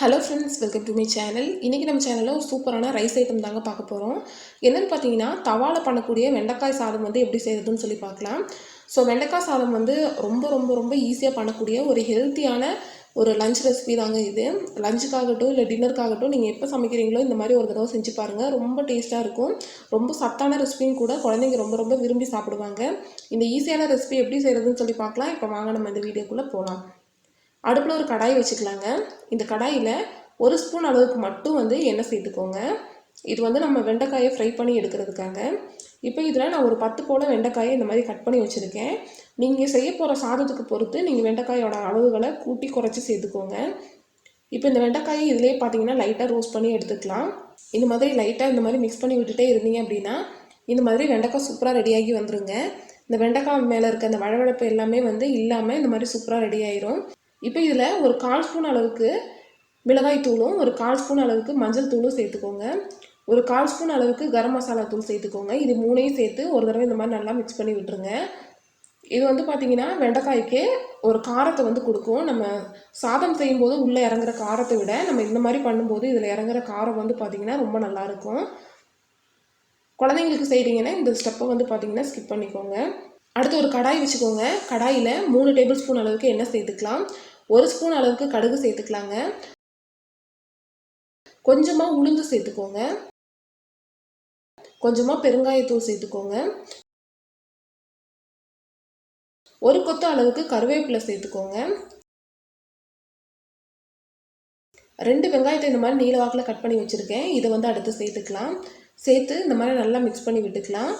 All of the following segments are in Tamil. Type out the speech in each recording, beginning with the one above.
Hello friends, welcome to my channel. இன்றைக்கி நம்ம சேனலில் ஒரு சூப்பரான ரைஸ் ஐட்டம் தாங்க பார்க்க போகிறோம். என்னென்னு பார்த்தீங்கன்னா, தவாவில் பண்ணக்கூடிய வெண்டைக்காய் சாதம் வந்து எப்படி செய்கிறதுன்னு சொல்லி பார்க்கலாம். ஸோ வெண்டைக்காய் சாதம் வந்து ரொம்ப ரொம்ப ரொம்ப ஈஸியாக பண்ணக்கூடிய ஒரு ஹெல்த்தியான ஒரு லஞ்ச் ரெசிபி தாங்க இது. லஞ்சுக்காகட்டும் இல்லை டின்னருக்காகட்டும் நீங்கள் எப்போ சமைக்கிறீங்களோ இந்த மாதிரி ஒரு தடவை செஞ்சு பாருங்கள். ரொம்ப டேஸ்ட்டாக இருக்கும். ரொம்ப சத்தான ரெசிபியும் கூட. குழந்தைங்க ரொம்ப ரொம்ப விரும்பி சாப்பிடுவாங்க. இந்த ஈஸியான ரெசிபி எப்படி செய்கிறதுன்னு சொல்லி பார்க்கலாம். இப்போ வாங்க நம்ம இந்த வீடியோக்குள்ளே போகலாம். அடுப்பில் ஒரு கடாய் வச்சுக்கலாங்க. இந்த கடாயில் ஒரு ஸ்பூன் அளவுக்கு மட்டும் வந்து எண்ணெய் சேர்த்துக்கோங்க. இது வந்து நம்ம வெண்டைக்காயை ஃப்ரை பண்ணி எடுக்கிறதுக்காக. இப்போ இதில் நான் ஒரு 10 போல் வெண்டைக்காயை இந்த மாதிரி கட் பண்ணி வச்சுருக்கேன். நீங்கள் செய்ய போகிற சாதத்துக்கு பொறுத்து நீங்கள் வெண்டைக்காயோட அளவுகளை கூட்டி குறைச்சி சேர்த்துக்கோங்க. இப்போ இந்த வெண்டைக்காயை இதிலே பார்த்தீங்கன்னா லைட்டாக ரோஸ்ட் பண்ணி எடுத்துக்கலாம். இந்த மாதிரி லைட்டாக இந்த மாதிரி மிக்ஸ் பண்ணி விட்டுட்டே இருந்தீங்க அப்படின்னா இந்த மாதிரி வெண்டைக்காய் சூப்பராக ரெடியாகி வந்துருங்க. இந்த வெண்டைக்காய் மேலே இருக்க அந்த வழவழப்பு எல்லாமே வந்து இல்லாமல் இந்த மாதிரி சூப்பராக ரெடி ஆயிரும். இப்போ இதில் ஒரு 1/4 ஸ்பூன் அளவுக்கு மிளகாய் தூளும் ஒரு 1/4 ஸ்பூன் அளவுக்கு மஞ்சள் தூளும் சேர்த்துக்கோங்க. ஒரு 1/4 ஸ்பூன் அளவுக்கு கரம் மசாலா தூள் சேர்த்துக்கோங்க. இது மூணையும் சேர்த்து ஒரு தடவை இந்த மாதிரி நல்லா மிக்ஸ் பண்ணி விட்டுருங்க. இது வந்து பார்த்திங்கன்னா வெண்டைக்காய்க்கு ஒரு காரத்தை வந்து கொடுக்கும். நம்ம சாதம் செய்யும்போது உள்ளே இறங்குற காரத்தை விட நம்ம இந்த மாதிரி பண்ணும்போது இதில் இறங்குற காரம் வந்து பார்த்திங்கன்னா ரொம்ப நல்லாயிருக்கும். குழந்தைங்களுக்கு செய்கிறீங்கன்னா இந்த ஸ்டெப்பை வந்து பார்த்திங்கன்னா ஸ்கிப் பண்ணிக்கோங்க. அடுத்து ஒரு கடாய் வச்சுக்கோங்க. கடாயில் 3 டேபிள் ஸ்பூன் அளவுக்கு எண்ணெய் சேர்த்துக்கலாம். 1 ஸ்பூன் அளவுக்கு கடுகு சேர்த்துக்கலாங்க. கொஞ்சமாக உளுந்து சேர்த்துக்கோங்க. கொஞ்சமாக பெருங்காயத்தூள் சேர்த்துக்கோங்க. ஒரு கொத்து அளவுக்கு கருவேப்பிலை சேர்த்துக்கோங்க. 2 வெங்காயத்தை இந்த மாதிரி நீல வாக்கில் கட் பண்ணி வச்சுருக்கேன். இதை வந்து அடுத்து சேர்த்துக்கலாம். சேர்த்து இந்த மாதிரி நல்லா மிக்ஸ் பண்ணி விட்டுக்கலாம்.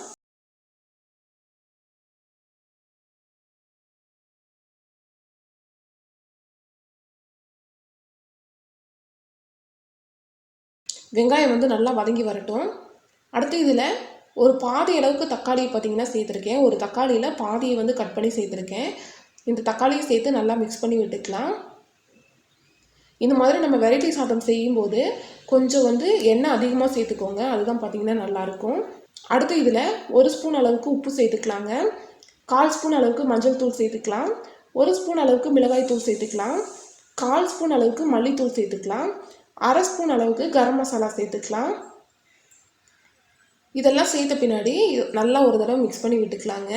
வெங்காயம் வந்து நல்லா வதங்கி வரட்டும். அடுத்து இதில் ஒரு பாதி அளவுக்கு தக்காளி பார்த்திங்கன்னா சேர்த்துருக்கேன். ஒரு தக்காளியில் பாதியை வந்து கட் பண்ணி சேர்த்துருக்கேன். இந்த தக்காளியை சேர்த்து நல்லா மிக்ஸ் பண்ணி விட்டுக்கலாம். இந்த மாதிரி நம்ம வெரைட்டி சாதம் செய்யும்போது கொஞ்சம் வந்து எண்ணெய் அதிகமாக சேர்த்துக்கோங்க. அதுதான் பார்த்திங்கன்னா நல்லாயிருக்கும். அடுத்து இதில் 1 ஸ்பூன் அளவுக்கு உப்பு சேர்த்துக்கலாங்க. 1/4 ஸ்பூன் அளவுக்கு மஞ்சள் தூள் சேர்த்துக்கலாம். 1 ஸ்பூன் அளவுக்கு மிளகாய் தூள் சேர்த்துக்கலாம். 1/4 ஸ்பூன் அளவுக்கு மல்லித்தூள் சேர்த்துக்கலாம். 1/2 ஸ்பூன் அளவுக்கு கரம் மசாலா சேர்த்துக்கலாம். இதெல்லாம் சேர்த்த பின்னாடி நல்லா ஒரு தடவை மிக்ஸ் பண்ணி விட்டுக்கலாங்க.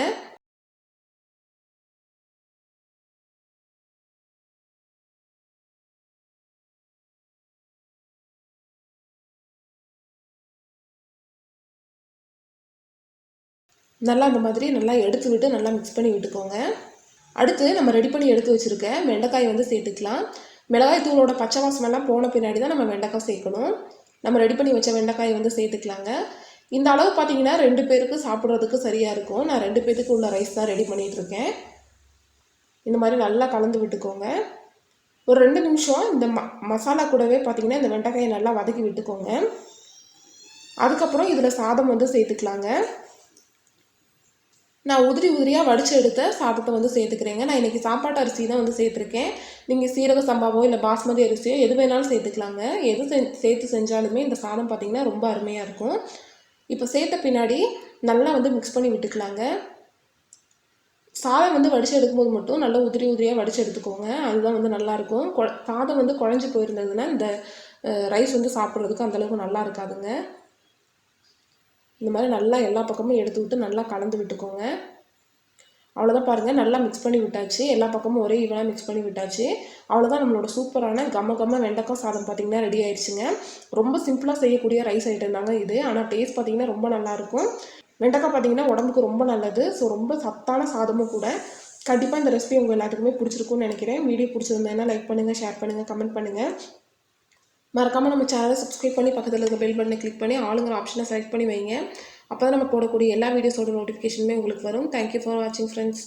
நல்லா அந்த மாதிரி நல்லா எடுத்து விட்டு நல்லா மிக்ஸ் பண்ணி விட்டுக்கோங்க. அடுத்து நம்ம ரெடி பண்ணி எடுத்து வச்சுருக்க வெண்டைக்காய் வந்து சேர்த்துக்கலாம். மிளகாய் தூளோட பச்சை வாசமெல்லாம் போன பின்னாடி தான் நம்ம வெண்டைக்காய் சேர்க்கணும். நம்ம ரெடி பண்ணி வச்ச வெண்டைக்காய் வந்து சேர்த்துக்கலாங்க. இந்த அளவு பார்த்தீங்கன்னா 2 பேருக்கு சாப்பிட்றதுக்கு சரியாக இருக்கும். நான் 2 பேருக்கு உள்ள ரைஸ் தான் ரெடி பண்ணிகிட்ருக்கேன். இந்த மாதிரி நல்லா கலந்து விட்டுக்கோங்க. ஒரு 2 நிமிஷம் இந்த மசாலா கூடவே பார்த்திங்கன்னா இந்த வெண்டைக்காயை நல்லா வதக்கி விட்டுக்கோங்க. அதுக்கப்புறம் இதில் சாதம் வந்து சேர்த்துக்கலாங்க. நான் உதிரியாக வடித்து எடுத்த சாதத்தை வந்து சேர்த்துக்கிறேங்க. நான் இன்றைக்கி சாப்பாட்டு அரிசி தான் வந்து சேர்த்துருக்கேன். நீங்கள் சீரக சம்பாவோ இல்லை பாஸ்மதி அரிசியோ எது வேணாலும் சேர்த்துக்கலாங்க. எது சேர்த்து செஞ்சாலுமே இந்த சாதம் பார்த்திங்கன்னா ரொம்ப அருமையாக இருக்கும். இப்போ சேர்த்த பின்னாடி நல்லா வந்து மிக்ஸ் பண்ணி விட்டுக்கலாங்க. சாதம் வந்து வடித்து எடுக்கும்போது மட்டும் நல்லா உதிரியாக வடித்து எடுத்துக்கோங்க. அதுதான் வந்து நல்லாயிருக்கும். சாதம் வந்து குழஞ்சி போயிருந்ததுன்னா இந்த ரைஸ் வந்து சாப்பிட்றதுக்கு அந்தளவுக்கு நல்லா இருக்காதுங்க. இந்த மாதிரி நல்லா எல்லா பக்கமும் எடுத்து விட்டு நல்லா கலந்து விட்டுக்கோங்க. அவ்வளோதான் பாருங்கள், நல்லா மிக்ஸ் பண்ணி விட்டாச்சு. எல்லா பக்கமும் ஒரே ஈவனாக மிக்ஸ் பண்ணி விட்டாச்சு. அவ்வளோதான் நம்மளோட சூப்பரான கம்ம வெண்டைக்காய் சாதம் பார்த்திங்கன்னா ரெடி ஆயிடுச்சுங்க. ரொம்ப சிம்பிளாக செய்யக்கூடிய ரைஸ் ஐட்டம் தாங்க இது. ஆனால் டேஸ்ட் பார்த்திங்கன்னா ரொம்ப நல்லாயிருக்கும். வெண்டைக்காய் பார்த்திங்கன்னா உடம்புக்கு ரொம்ப நல்லது. ஸோ ரொம்ப சத்தான சாதமும் கூட. கண்டிப்பாக இந்த ரெசிபி உங்கள் எல்லாத்துக்குமே பிடிச்சிருக்கும்னு நினைக்கிறேன். வீடியோ பிடிச்சிருந்தேன்னா லைக் பண்ணுங்கள், ஷேர் பண்ணுங்கள், கமெண்ட் பண்ணுங்கள். மறக்காமல் நம்ம சேனலை சப்ஸ்கிரைப் பண்ணி பக்கத்தில் இருக்க பெல் பட்டனை கிளிக் பண்ணி ஆளுங்கிற ஆப்ஷனை செலக்ட் பண்ணி வைங்க. அப்போ தான் நம்ம போடக்கூடிய எல்லா வீடியோஸோட நோட்டிஃபிகேஷனுமே உங்களுக்கு வரும். தேங்க்யூ ஃபார் வாட்சிங் ஃப்ரெண்ட்ஸ்.